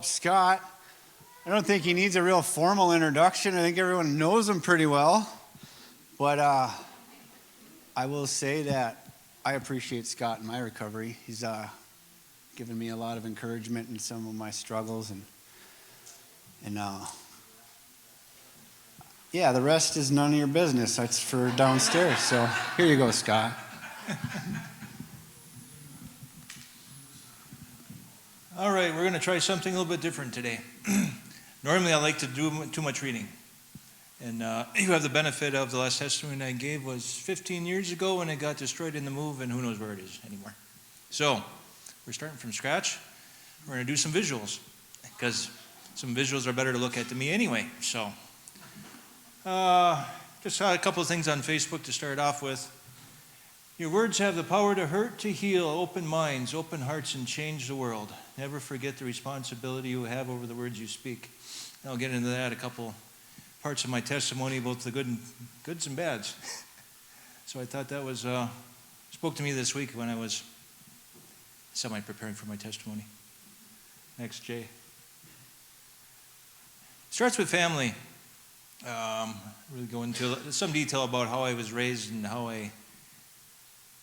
Scott. I don't think he needs a real formal introduction. I think everyone knows him pretty well. But I will say that I appreciate Scott in my recovery. He's given me a lot of encouragement in some of my struggles. And yeah, the rest is none of your business. That's for downstairs. So here you go, Scott. All right, we're going to try something a little bit different today. Normally, I like to do too much reading. And you have the benefit of the last testimony I gave was 15 years ago when it got destroyed in the move, and who knows where it is anymore. So, we're starting from scratch. We're going to do some visuals, because some visuals are better to look at to me anyway. So, just saw a couple of things on Facebook to start off with. Your words have the power to hurt, to heal, open minds, open hearts, and change the world. Never forget the responsibility you have over the words you speak. And I'll get into that, a couple parts of my testimony, both the goods and bads. So I thought that was, spoke to me this week when I was semi-preparing for my testimony. Next, Jay. Starts with family. Really go into some detail about how I was raised and how I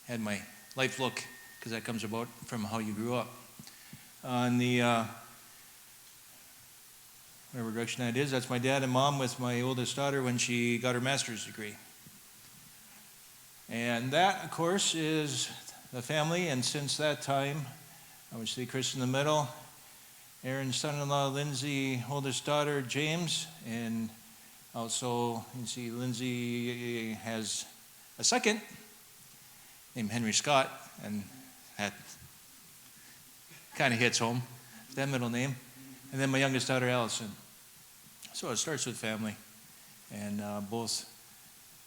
had my life look, because that comes about from how you grew up. In the, whatever direction that is, that's my dad and mom with my oldest daughter when she got her master's degree. And that, of course, is the family, and since that time, I would see Chris in the middle, Aaron's son-in-law, Lindsay, oldest daughter, James, and also, you see Lindsay has a second, named Henry Scott, and that kind of hits home, that middle name. And then my youngest daughter, Allison. So it starts with family, and both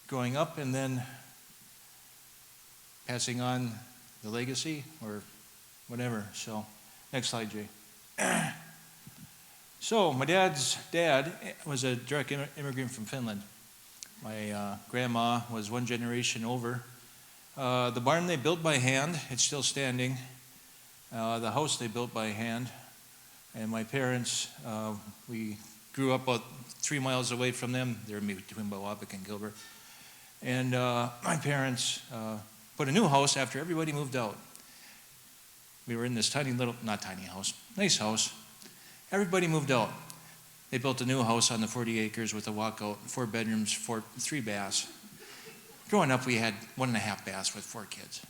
growing up and then passing on the legacy or whatever. So next slide, Jay. So my dad's dad was a direct immigrant from Finland. My grandma was one generation over. The barn they built by hand, it's still standing. The house they built by hand. And my parents, we grew up about 3 miles away from them. They're between Biwabik and Gilbert. And my parents put a new house after everybody moved out. We were in this tiny little, not tiny house, nice house. Everybody moved out. They built a new house on the 40 acres with a walkout, 4 bedrooms, 3 baths. Growing up, we had 1.5 baths with 4 kids.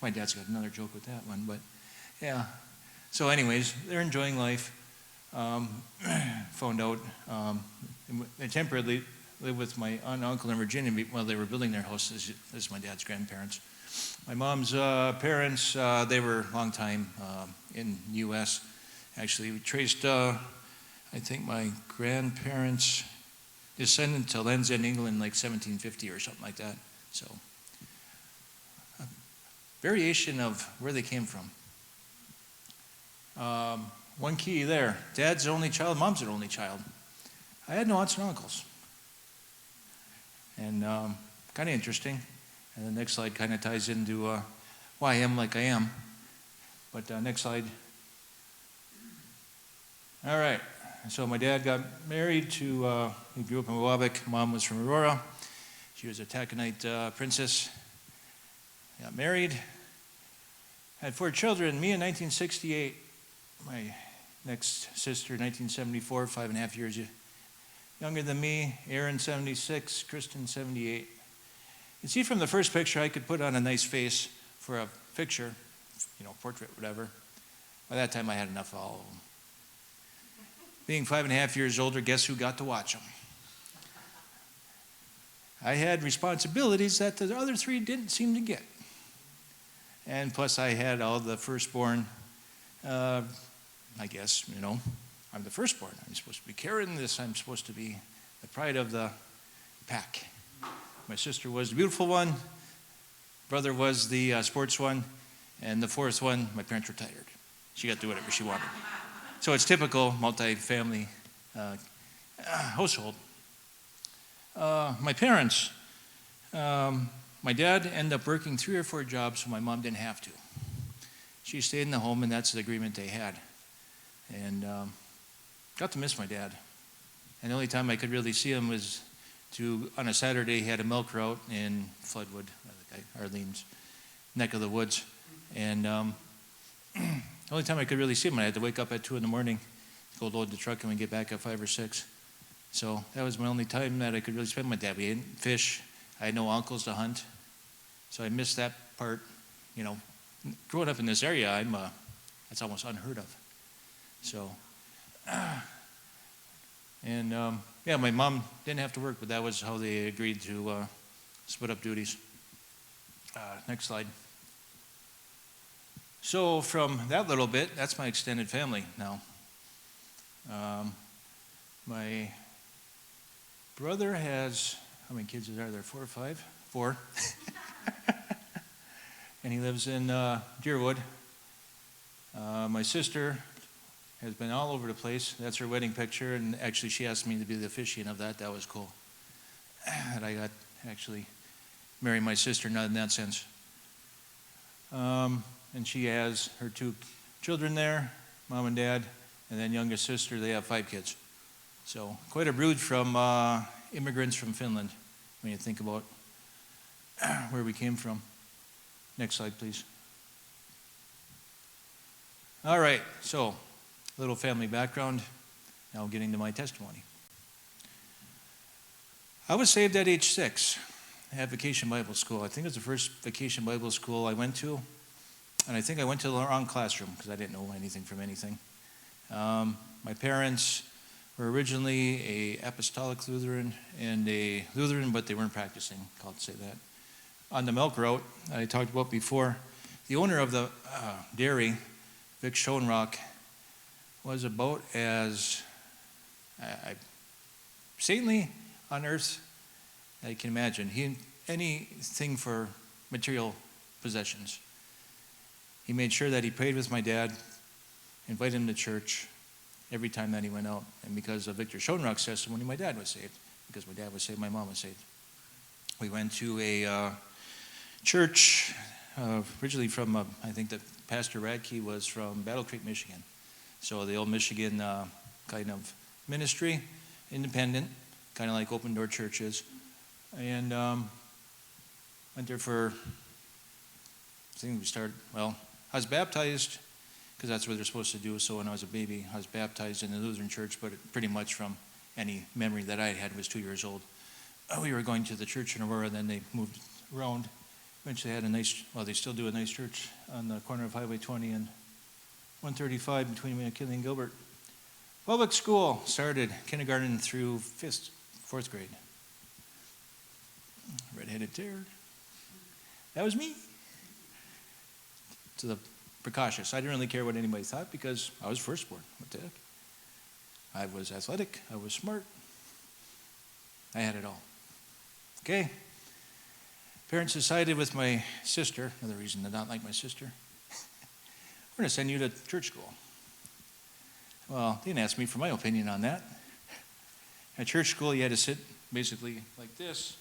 My dad's got another joke with that one, but yeah. So anyways, they're enjoying life. Found out they temporarily lived with my aunt and uncle in Virginia while they were building their house. This is my dad's grandparents. My mom's parents, they were a long time in the U.S. Actually, we traced, I think my grandparents descended to Land's End, England, like 1750 or something like that. So, a variation of where they came from. One key there, dad's the only child, mom's the only child. I had no aunts and uncles. And kind of interesting. And the next slide kind of ties into why I am like I am. But next slide. All right. So my dad got married to, he grew up in Biwabik. Mom was from Aurora. She was a Taconite princess. Got married. Had 4 children. Me in 1968. My next sister, 1974, 5.5 years younger than me. Aaron, 76. Kristen, 78. You can see from the first picture, I could put on a nice face for a picture, portrait, whatever. By that time, I had enough of all of them. Being 5.5 years older, guess who got to watch them? I had responsibilities that the other 3 didn't seem to get. And plus, I had all the firstborn, I guess, I'm the firstborn. I'm supposed to be carrying this. I'm supposed to be the pride of the pack. My sister was the beautiful one. Brother was the sports one. And the 4th one, my parents retired. She got to do whatever she wanted. So it's typical multi-family household. My parents, my dad ended up working 3 or 4 jobs so my mom didn't have to. She stayed in the home, and that's the agreement they had. and got to miss my dad. And the only time I could really see him was on a Saturday. He had a milk route in Floodwood, Arlene's neck of the woods. And the only time I could really see him, I had to wake up at 2 in the morning, go load the truck, and we get back at 5 or 6. So that was my only time that I could really spend with my dad. We didn't fish. I had no uncles to hunt. So I missed that part. You know, growing up in this area, that's almost unheard of. So, and yeah, my mom didn't have to work, but that was how they agreed to split up duties. Next slide. So from that little bit, that's my extended family now. My brother has, how many kids are there? 4 or 5? 4. And he lives in Deerwood. My sister has been all over the place. That's her wedding picture, and actually she asked me to be the officiant of that. That was cool. That I got actually marry my sister, not in that sense. And she has her 2 children there, mom and dad, and then youngest sister. They have 5 kids. So quite a brood from immigrants from Finland, when you think about where we came from. Next slide, please. All right, so a little family background. Now getting to my testimony. I was saved at age 6 at Vacation Bible School. I think it was the first Vacation Bible School I went to. And I think I went to the wrong classroom because I didn't know anything from anything. My parents were originally a Apostolic Lutheran and a Lutheran, but they weren't practicing, I'll say that. On the milk route I talked about before, the owner of the dairy, Vic Schoenrock, was about as saintly on earth as you can imagine. He anything for material possessions. He made sure that he prayed with my dad, invited him to church every time that he went out. And because of Victor Schoenrock's testimony, my dad was saved. Because my dad was saved, my mom was saved. We went to a church originally from, I think that Pastor Radke was from Battle Creek, Michigan. So the old Michigan kind of ministry, independent, kind of like open door churches. And went there for, I think we started, well, I was baptized because that's what they're supposed to do. So when I was a baby, I was baptized in the Lutheran church, but pretty much from any memory that I had was 2 years old. We were going to the church in Aurora, then they moved around. Eventually had a nice, well, they still do a nice church on the corner of Highway 20 and 135 between McKinley and Gilbert. Public school started kindergarten through 4th grade. Red-headed terror. That was me. To the precautious. I didn't really care what anybody thought because I was firstborn. What the heck? I was athletic. I was smart. I had it all. Okay. Parents decided with my sister, another reason to not like my sister, we're going to send you to church school. Well, they didn't ask me for my opinion on that. At church school, you had to sit basically like this,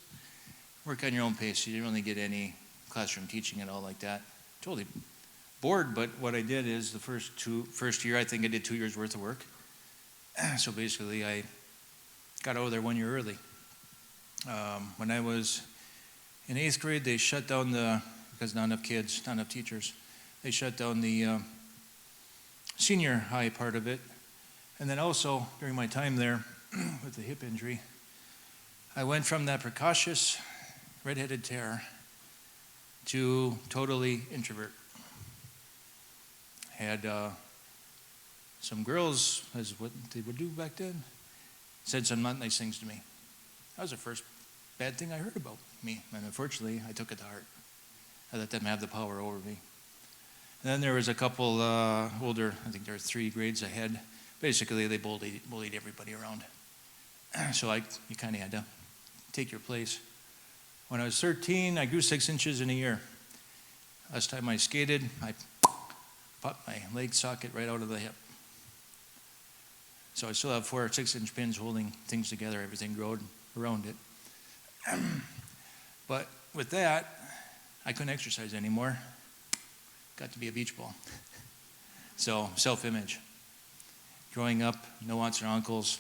work on your own pace. You didn't really get any classroom teaching at all like that. Totally bored, but what I did is the first year, I think I did 2 years worth of work. So basically, I got over there 1 year early. When I was in 8th grade, they shut down because not enough kids, not enough teachers, they shut down the senior high part of it. And then also, during my time there with the hip injury, I went from that precautious, red-headed terror to totally introvert. Had some girls, as what they would do back then, said some not nice things to me. That was the first bad thing I heard about me, and unfortunately, I took it to heart. I let them have the power over me. And then there was a couple older, I think there were 3 grades ahead. Basically, they bullied everybody around. So you kind of had to take your place. When I was 13, I grew 6 inches in a year. Last time I skated, I popped my leg socket right out of the hip. So I still have 4 6-inch pins holding things together. Everything growed around it. But with that, I couldn't exercise anymore. Got to be a beach ball. So self-image. growing up, no aunts or uncles,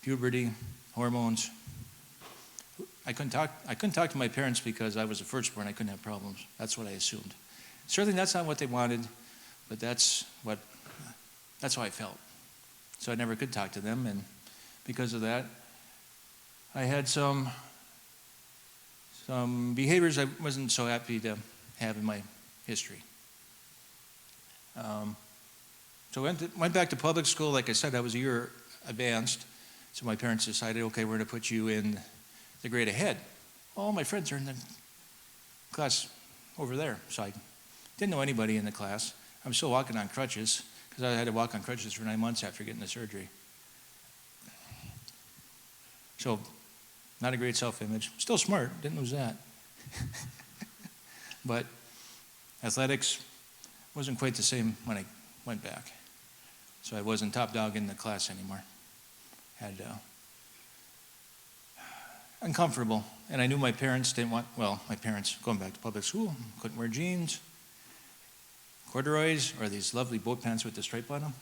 puberty, hormones. I couldn't talk to my parents because I was the firstborn. I couldn't have problems. That's what I assumed. Certainly that's not what they wanted, but that's how I felt. So I never could talk to them, and because of that, I had some behaviors I wasn't so happy to have in my history. So I went back to public school. Like I said, I was a year advanced, so my parents decided, okay, we're going to put you in the grade ahead. All my friends are in the class over there, so I didn't know anybody in the class. I'm still walking on crutches, because I had to walk on crutches for 9 months after getting the surgery. So, not a great self-image. Still smart, didn't lose that. But athletics wasn't quite the same when I went back. So I wasn't top dog in the class anymore. Had uncomfortable. And I knew my parents didn't want, my parents, going back to public school, couldn't wear jeans, corduroys, or these lovely boat pants with the stripe on them.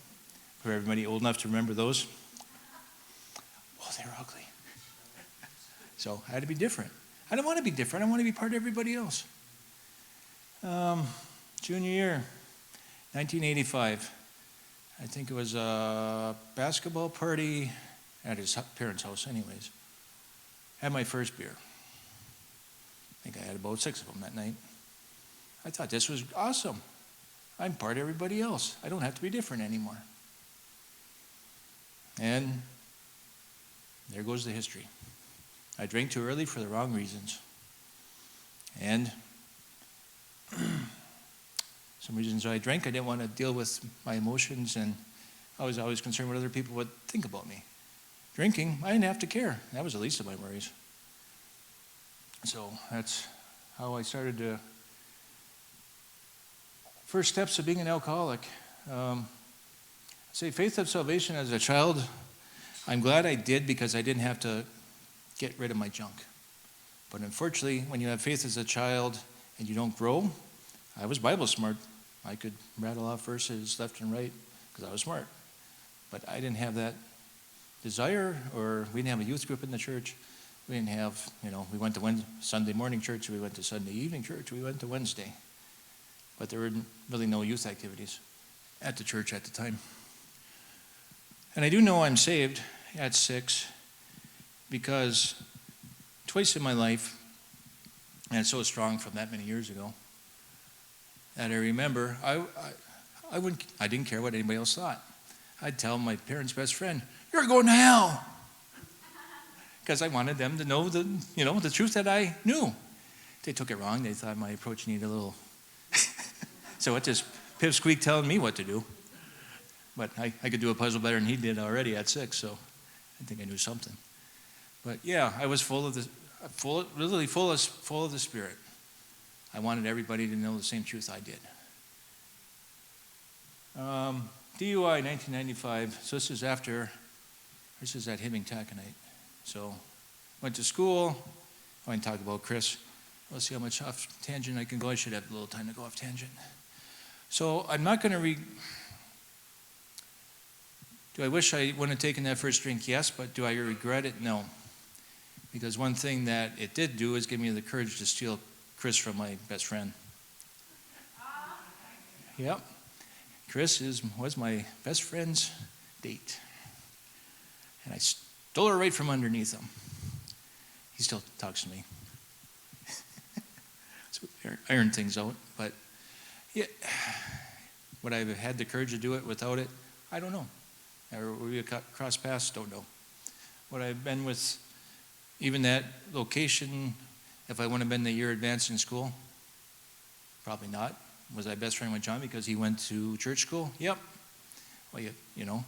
For everybody old enough to remember those. Oh, they were ugly. So I had to be different. I didn't want to be different. I want to be part of everybody else. Junior year, 1985. I think it was a basketball party at his parents' house anyways. Had my first beer. I think I had about 6 of them that night. I thought this was awesome. I'm part of everybody else. I don't have to be different anymore. And there goes the history. I drank too early for the wrong reasons. And some reasons I drank, I didn't want to deal with my emotions, and I was always concerned what other people would think about me. Drinking, I didn't have to care. That was the least of my worries. So that's how I started to first steps of being an alcoholic. Say faith of salvation as a child, I'm glad I did because I didn't have to get rid of my junk. But unfortunately, when you have faith as a child and you don't grow, I was Bible smart. I could rattle off verses left and right because I was smart. But I didn't have that desire, or we didn't have a youth group in the church. We didn't have, we went to Sunday morning church, we went to Sunday evening church, we went to Wednesday. But there were really no youth activities at the church at the time. And I do know I'm saved at 6 because twice in my life, and it's so strong from that many years ago, that I remember, I didn't care what anybody else thought. I'd tell my parents' best friend, "You're going to hell," because I wanted them to know the truth that I knew. They took it wrong. They thought my approach needed a little. So it just pipsqueak telling me what to do. But I could do a puzzle better than he did already at 6, so I think I knew something. But yeah, I was full of the Spirit. I wanted everybody to know the same truth I did. DUI 1995. So this is at Hibbing Taconite. So went to school. I want to talk about Chris. Let's see how much off tangent I can go. I should have a little time to go off tangent. So I'm not going to Do I wish I wouldn't have taken that first drink? Yes, but do I regret it? No. Because one thing that it did do is give me the courage to steal Chris from my best friend. Yep. Chris was my best friend's date. And I stole her right from underneath him. He still talks to me. So iron things out. But yeah, would I have had the courage to do it without it? I don't know. Or would we have crossed paths? Don't know. Would I have been with even that location if I wouldn't have been the year advanced in school? Probably not. Was I best friend with John because he went to church school? Yep. Well, the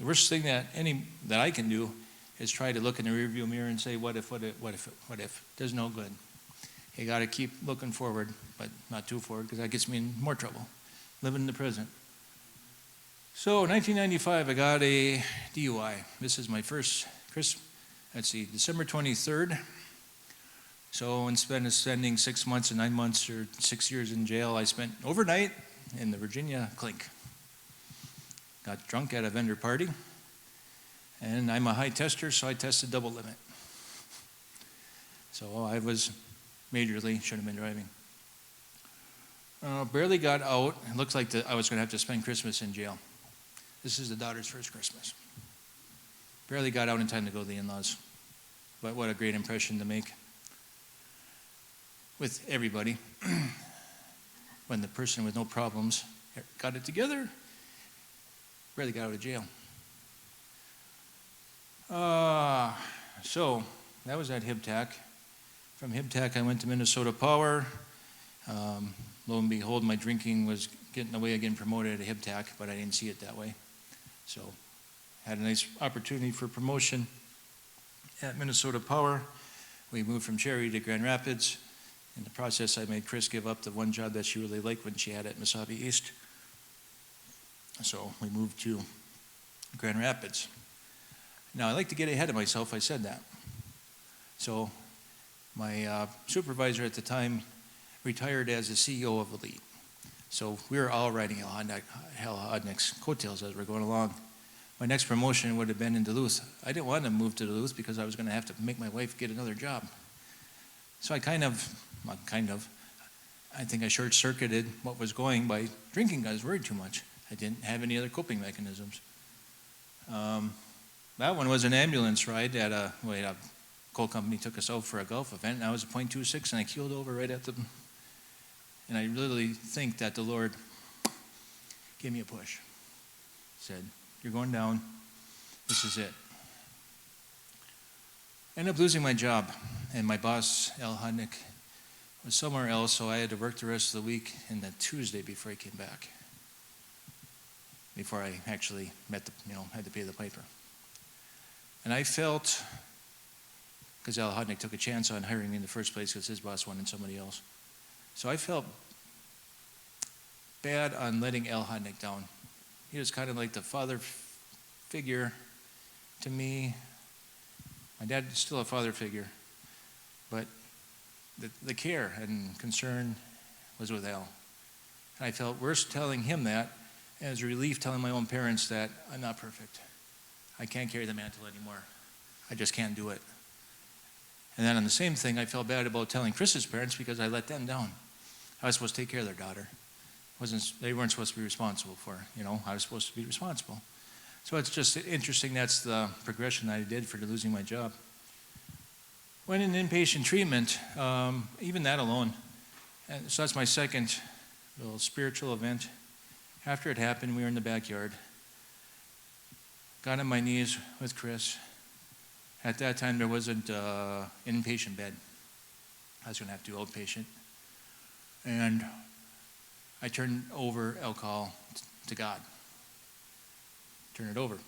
worst thing that I can do is try to look in the rearview mirror and say, what if? There's no good. You got to keep looking forward, but not too forward because that gets me in more trouble. Living in the present. So 1995, I got a DUI. This is my first, December 23rd. So instead of spending 6 months and 9 months or 6 years in jail, I spent overnight in the Virginia clink. got drunk at a vendor party, and I'm a high tester, so I tested double limit. So I was majorly, should have been driving. Barely got out. It looks like I was going to have to spend Christmas in jail. This is the daughter's first Christmas. Barely got out in time to go to the in-laws. But what a great impression to make with everybody. When the person with no problems got it together, barely got out of jail. So that was at HibTac. From HibTac, I went to Minnesota Power. Lo and behold, my drinking was getting away again promoted at HibTac, but I didn't see it that way. So had a nice opportunity for promotion at Minnesota Power. We moved from Cherry to Grand Rapids. In the process, I made Chris give up the one job that she really liked when she had at Mesabi East. So we moved to Grand Rapids. Now, I like to get ahead of myself. I said that. So my supervisor at the time retired as the CEO of Elite. So we were all riding Hal Hodnick's coattails as we're going along. My next promotion would have been in Duluth. I didn't want to move to Duluth because I was going to have to make my wife get another job. So I think I short-circuited what was going by drinking. I was worried too much. I didn't have any other coping mechanisms. That one was an ambulance ride at a coal company took us out for a golf event, and I was a .26, and I keeled over right at them. And I really think that the Lord gave me a push. Said, "You're going down. This is it." I ended up losing my job, and my boss, Al Hodnick, was somewhere else, so I had to work the rest of the week and the Tuesday before I came back, before I actually had to pay the piper. And I felt, because Al Hodnick took a chance on hiring me in the first place because his boss wanted somebody else. So I felt bad on letting Al Hodnick down. He was kind of like the father figure to me. My dad is still a father figure, but the care and concern was with Al. And I felt worse telling him that, and as a relief telling my own parents that I'm not perfect. I can't carry the mantle anymore. I just can't do it. And then on the same thing, I felt bad about telling Chris's parents because I let them down. I was supposed to take care of their daughter. They weren't supposed to be responsible for her. I was supposed to be responsible. So it's just interesting. That's the progression I did for losing my job. Went in inpatient treatment, even that alone. And so that's my second little spiritual event. After it happened, we were in the backyard. Got on my knees with Chris. At that time, there wasn't an inpatient bed. I was going to have to do outpatient. And I turned over alcohol to God. Turn it over.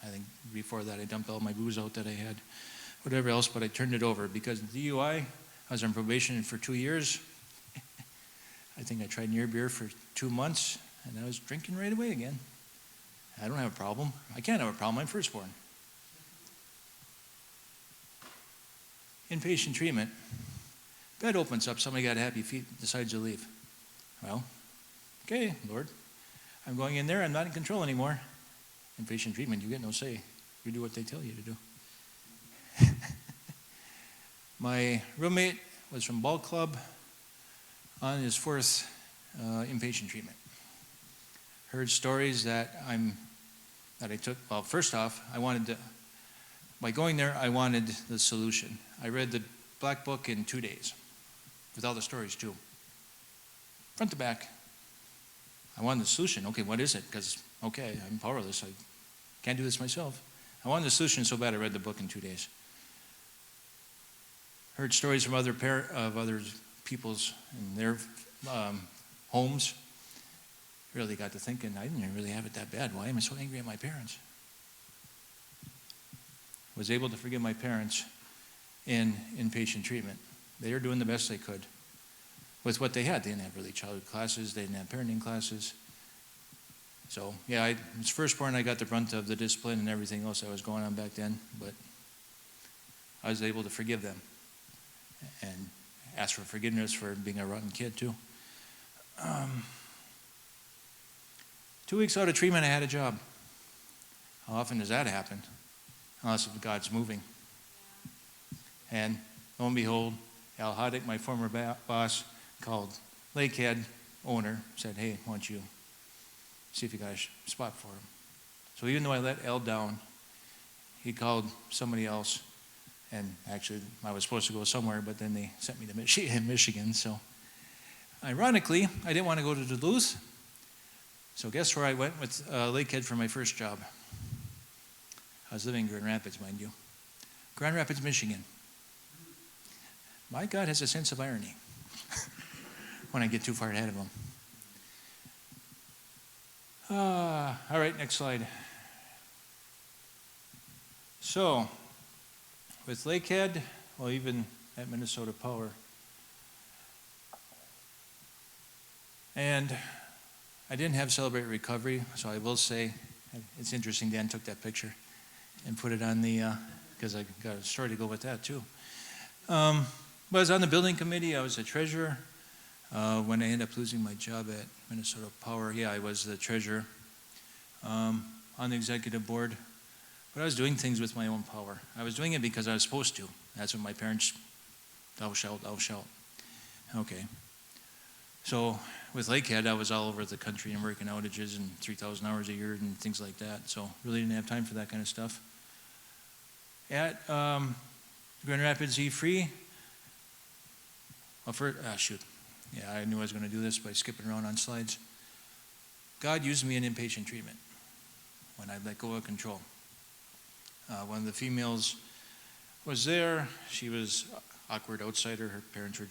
I think before that, I dumped all my booze out that I had, whatever else, but I turned it over because DUI, I was on probation for 2 years. I think I tried near beer for 2 months, and I was drinking right away again. I don't have a problem. I can't have a problem. I'm firstborn. Inpatient treatment. Bed opens up. Somebody got happy feet, decides to leave. Well, okay, Lord. I'm going in there. I'm not in control anymore. Inpatient treatment, you get no say. You do what they tell you to do. My roommate was from Ball Club on his fourth inpatient treatment. Heard stories that I took. Well, first off, by going there, I wanted the solution. I read the Black Book in 2 days, with all the stories too. Front to back. I wanted the solution. Okay, what is it? Because, okay, I'm powerless. I can't do this myself. I wanted the solution so bad I read the book in 2 days. Heard stories from other people's in their homes. Really got to thinking, I didn't really have it that bad. Why am I so angry at my parents? Was able to forgive my parents in inpatient treatment. They were doing the best they could with what they had. They didn't have early childhood classes. They didn't have parenting classes. So, yeah, I was firstborn. I got the brunt of the discipline and everything else that was going on back then, but I was able to forgive them and ask for forgiveness for being a rotten kid, too. 2 weeks out of treatment, I had a job. How often does that happen? Unless if God's moving. And lo and behold, Al Haddock, my former boss, called Lakehead owner, said, hey, why don't you see if you got a spot for him? So even though I let Al down, he called somebody else, and actually I was supposed to go somewhere, but then they sent me to Michigan. So ironically, I didn't want to go to Duluth, so guess where I went with Lakehead for my first job? I was living in Grand Rapids, mind you. Grand Rapids, Michigan. My God has a sense of irony when I get too far ahead of him. All right, next slide. So, with Lakehead, well, even at Minnesota Power, and I didn't have Celebrate Recovery, so I will say, it's interesting Dan took that picture and put it on the, because I got a story to go with that too. But I was on the building committee, I was the treasurer. When I ended up losing my job at Minnesota Power, I was the treasurer on the executive board. But I was doing things with my own power. I was doing it because I was supposed to. That's what my parents, thou shalt, thou shalt. Okay. So with Lakehead, I was all over the country and working outages and 3,000 hours a year and things like that. So really didn't have time for that kind of stuff. At Grand Rapids E-Free, I knew I was going to do this by skipping around on slides. God used me in inpatient treatment when I let go of control. One of the females was there. She was an awkward outsider. Her parents were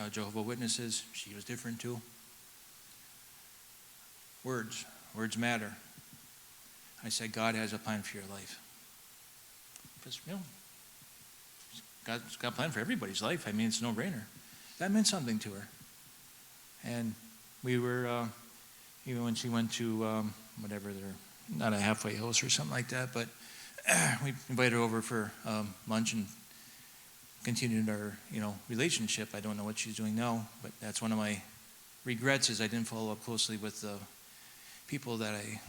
Jehovah's Witnesses. She was different too. Words matter. I said, God has a plan for your life. Because, God's got a plan for everybody's life. I mean, it's a no-brainer. That meant something to her. And we were, even when she went to not a halfway house or something like that, but we invited her over for lunch and continued our, relationship. I don't know what she's doing now, but that's one of my regrets is I didn't follow up closely with the people that I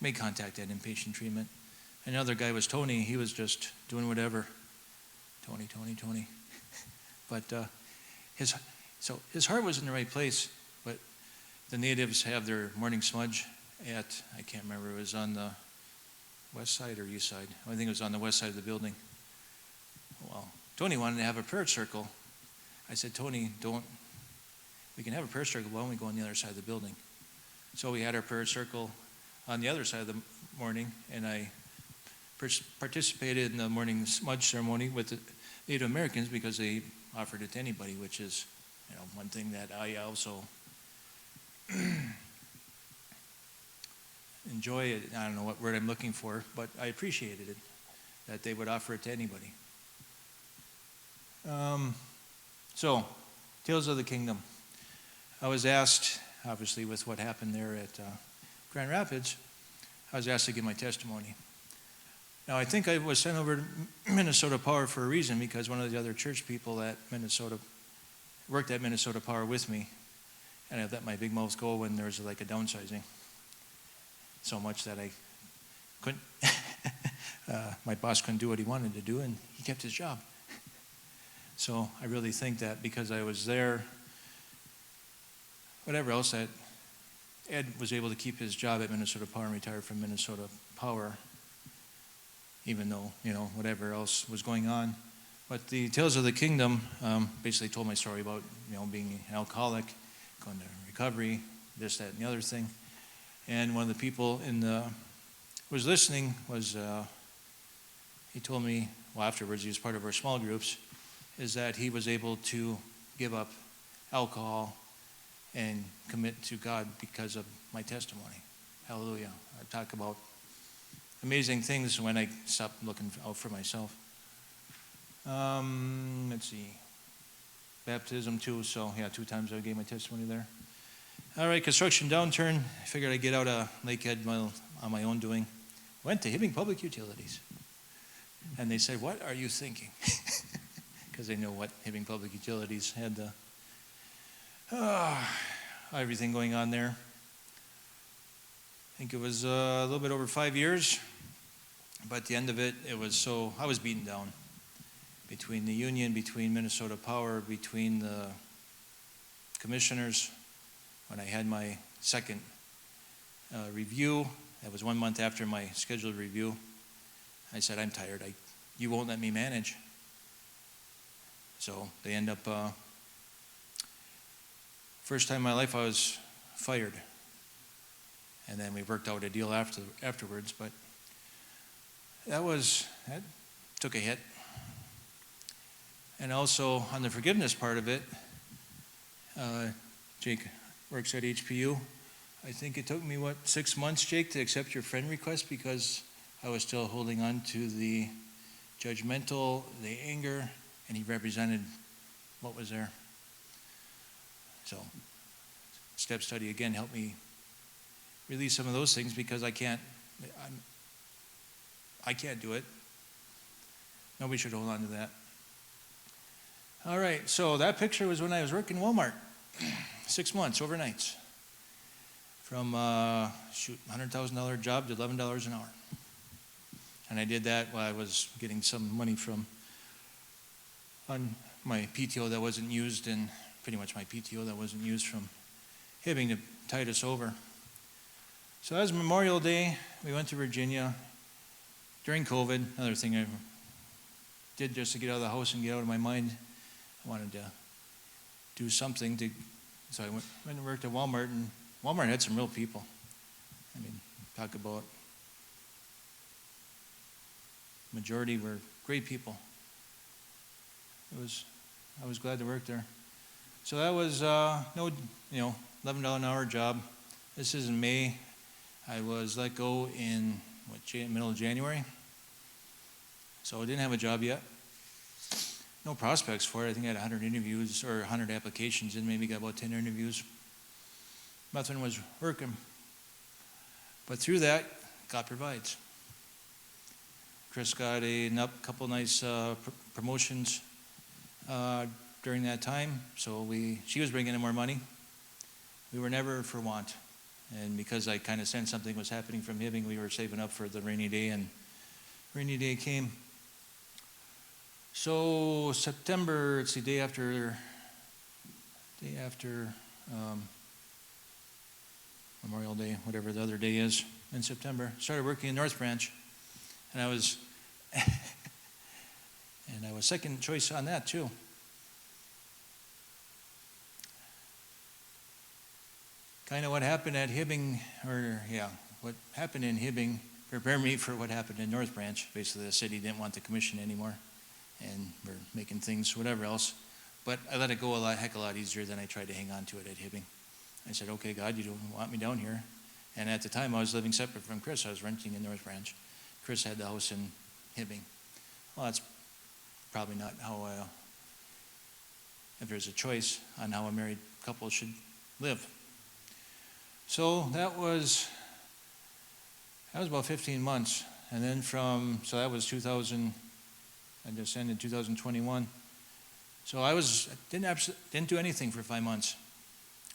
made contact at inpatient treatment. Another guy was Tony. He was just doing whatever. Tony. But his heart was in the right place, but the natives have their morning smudge at, I can't remember, it was on the west side or east side. I think it was on the west side of the building. Well, Tony wanted to have a prayer circle. I said, Tony, we can have a prayer circle, but why don't we go on the other side of the building? So we had our prayer circle on the other side of the morning, and I participated in the morning smudge ceremony with the Native Americans because they offered it to anybody, which is, one thing that I also enjoy it. I don't know what word I'm looking for, but I appreciated it, that they would offer it to anybody. So, Tales of the Kingdom. I was asked, obviously with what happened there at Grand Rapids, I was asked to give my testimony. Now, I think I was sent over to Minnesota Power for a reason, because one of the other church people at Minnesota worked at Minnesota Power with me, and I let my big mouth go when there was like a downsizing. So much that I couldn't, my boss couldn't do what he wanted to do, and he kept his job. So I really think that because I was there, whatever else, that Ed was able to keep his job at Minnesota Power and retire from Minnesota Power, even though, whatever else was going on. But the Tales of the Kingdom basically told my story about, being an alcoholic, going to recovery, this, that, and the other thing. And one of the people who was listening was, he told me, well, afterwards, he was part of our small groups, is that he was able to give up alcohol and commit to God because of my testimony. Hallelujah. I talk about amazing things when I stopped looking out for myself. Let's see. Baptism too, so 2 times I gave my testimony there. All right, construction downturn. I figured I'd get out of Lakehead on my own doing. Went to Hibbing Public Utilities. And they said, what are you thinking? Because they know what Hibbing Public Utilities had everything going on there. think it was a little bit over 5 years. But at the end of it, I was beaten down between the union, between Minnesota Power, between the commissioners. When I had my second review, that was 1 month after my scheduled review, I said, I'm tired. You won't let me manage. So they end up, first time in my life I was fired. And then we worked out a deal afterwards, but that took a hit. And also on the forgiveness part of it, Jake works at HPU. I think it took me, 6 months, Jake, to accept your friend request because I was still holding on to the judgmental, the anger, and he represented what was there. So, step study again helped me release some of those things because I can't do it. Nobody should hold on to that. All right, so that picture was when I was working Walmart, 6 months, overnights, from $100,000 job to $11 an hour. And I did that while I was getting some money on my PTO that wasn't used, and pretty much my PTO that wasn't used from Hibbing to tide us over. So that was Memorial Day. We went to Virginia during COVID. Another thing I did just to get out of the house and get out of my mind. I wanted to do something so I went and worked at Walmart, and Walmart had some real people. I mean, talk about majority were great people. I was glad to work there. So that was $11 an hour job. This is in May. I was let go in middle of January. So I didn't have a job yet. No prospects for it. I think I had 100 interviews or 100 applications and maybe got about 10 interviews. Nothing was working. But through that, God provides. Chris got a couple nice promotions during that time. So she was bringing in more money. We were never for want. And because I kind of sensed something was happening from Hibbing, we were saving up for the rainy day, and rainy day came. So September, it's the day after Memorial Day, whatever the other day is in September. Started working in North Branch, and I was second choice on that too. Kind of what happened at Hibbing, what happened in Hibbing prepared me for what happened in North Branch. Basically, the city didn't want the commission anymore, and we're making things whatever else. But I let it go a heck of a lot easier than I tried to hang on to it at Hibbing. I said, okay, God, you don't want me down here. And at the time, I was living separate from Chris. I was renting in North Branch. Chris had the house in Hibbing. Well, that's probably not how, if there's a choice on how a married couple should live. So that was about 15 months. And then so that was 2000, I just ended 2021. So I didn't do anything for 5 months,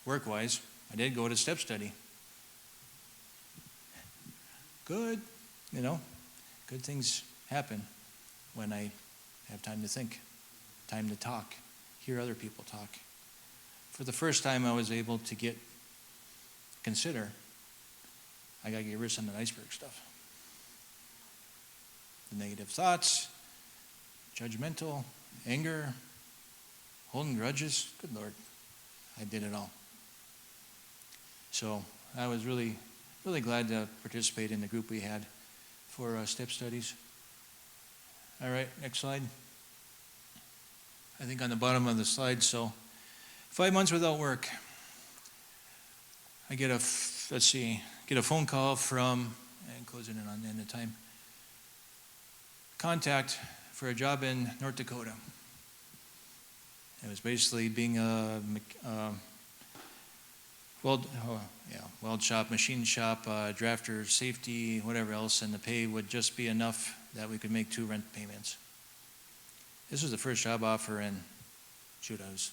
work-wise. I did go to step study. Good things happen when I have time to think, time to talk, hear other people talk. For the first time, I was able to consider, I got to get rid of some of the iceberg stuff. The negative thoughts, judgmental, anger, holding grudges. Good Lord, I did it all. So I was really, really glad to participate in the group we had for step studies. All right, next slide. I think on the bottom of the slide, so 5 months without work. I get a phone call from, and closing in on the end of time, contact for a job in North Dakota. It was basically being a weld shop, machine shop, drafter, safety, whatever else, and the pay would just be enough that we could make 2 rent payments. This was the first job offer I was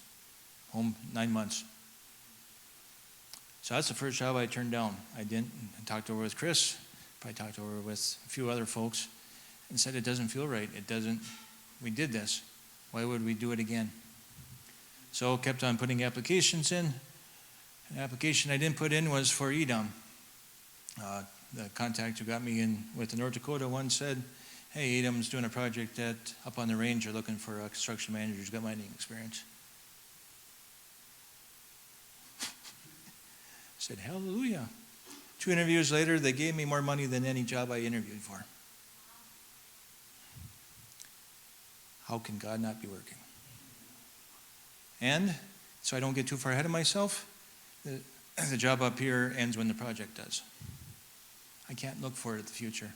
home 9 months. So that's the first job I turned down. I didn't. I talked over with Chris, probably talked over with a few other folks, and said it doesn't feel right. It doesn't. We did this. Why would we do it again? So kept on putting applications in. An application I didn't put in was for EDOM. The contact who got me in with the North Dakota one said, hey, EDOM's doing a project up on the range. They're looking for a construction manager who's got mining experience. I said, hallelujah. 2 interviews later, they gave me more money than any job I interviewed for. How can God not be working? And so I don't get too far ahead of myself, the job up here ends when the project does. I can't look for it in the future.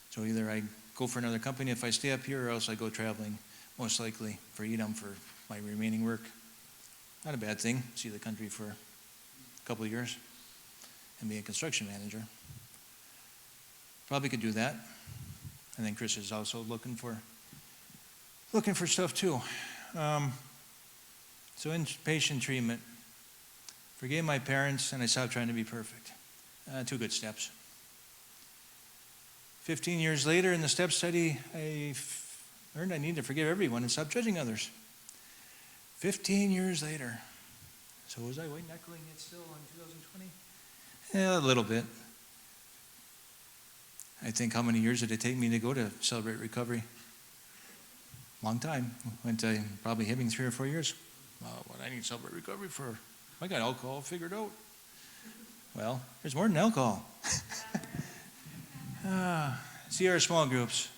So either I go for another company if I stay up here, or else I go traveling, most likely for EDOM for my remaining work. Not a bad thing, see the country for a couple of years and be a construction manager. Probably could do that. And then Chris is also looking for stuff too. So inpatient treatment. Forgave my parents and I stopped trying to be perfect. 2 good steps. 15 years later in the STEP study, I learned I need to forgive everyone and stop judging others. 15 years later. So was I white knuckling it still in 2020? Yeah, a little bit. I think how many years did it take me to go to Celebrate Recovery? Long time. Went to probably hitting 3 or 4 years. What I need Celebrate Recovery for? I got alcohol figured out. Well, there's more than alcohol. See our small groups.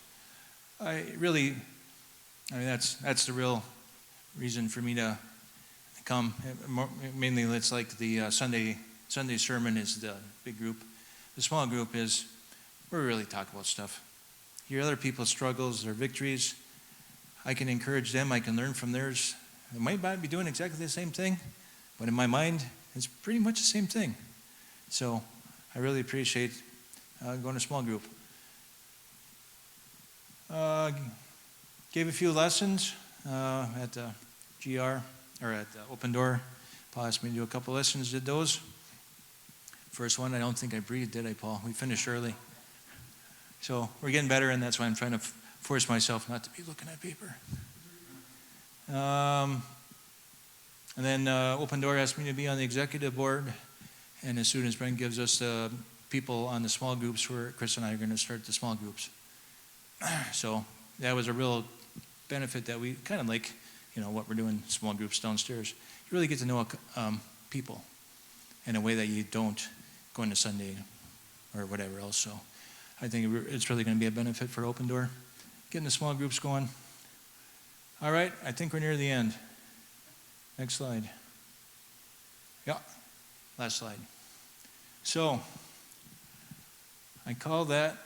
That's the real reason for me to come. Mainly, it's like the Sunday sermon is the big group. The small group is where we really talk about stuff. Hear other people's struggles, their victories. I can encourage them. I can learn from theirs. They might not be doing exactly the same thing, but in my mind, it's pretty much the same thing. So I really appreciate going to small group. Gave a few lessons at the GR, or at Open Door. Paul asked me to do a couple lessons, did those. First one, I don't think I breathed, did I, Paul? We finished early. So we're getting better, and that's why I'm trying to force myself not to be looking at paper. And then Open Door asked me to be on the executive board, and as soon as Brent gives us the people on the small groups, Chris and I are going to start the small groups. So that was a real benefit that we kind of like, what we're doing, small groups downstairs. You really get to know people in a way that you don't going to Sunday or whatever else. So I think it's really going to be a benefit for Open Door. Getting the small groups going. All right, I think we're near the end. Next slide. Yeah, last slide. So, I call that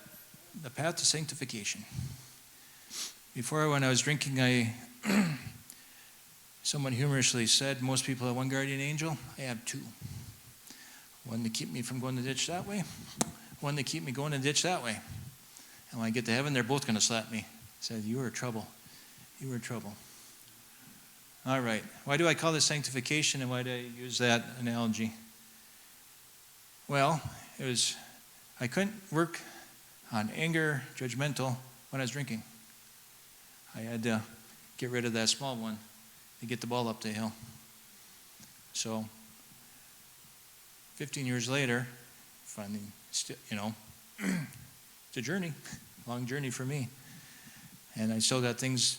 the path to sanctification. Before, when I was drinking, someone humorously said, most people have one guardian angel. I have 2. One to keep me from going to the ditch that way, one to keep me going to the ditch that way. And when I get to heaven, they're both going to slap me. Said, you were trouble. You were trouble. All right. Why do I call this sanctification, and why do I use that analogy? Well, I couldn't work on anger, judgmental, when I was drinking. I had to get rid of that small one to get the ball up the hill. So, 15 years later, finally, it's a journey, long journey for me. And I still got things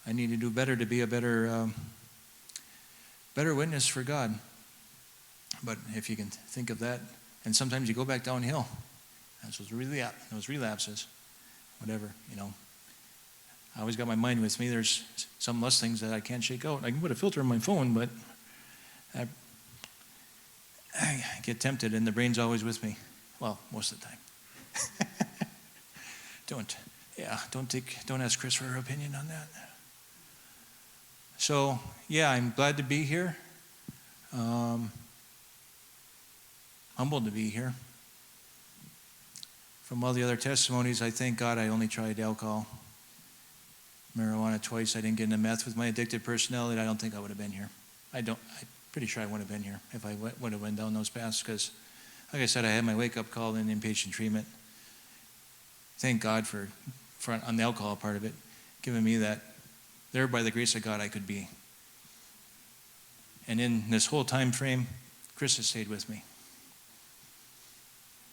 I need to do better to be a better witness for God. But if you can think of that, and sometimes you go back downhill. That's those relapses, whatever, I always got my mind with me. There's some less things that I can't shake out. I can put a filter on my phone, but I get tempted, and the brain's always with me. Well, most of the time. Don't ask Chris for her opinion on that. So, I'm glad to be here. Humbled to be here. From all the other testimonies, I thank God I only tried alcohol, marijuana twice. I didn't get into meth. With my addicted personality, I don't think I would have been here. Pretty sure I wouldn't have been here if I would have went down those paths, because, like I said, I had my wake-up call in inpatient treatment. Thank God for on the alcohol part of it, giving me that there by the grace of God I could be. And in this whole time frame, Chris has stayed with me.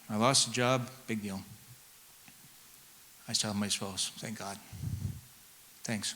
I lost a job, big deal. I still have my spouse, thank God. Thanks.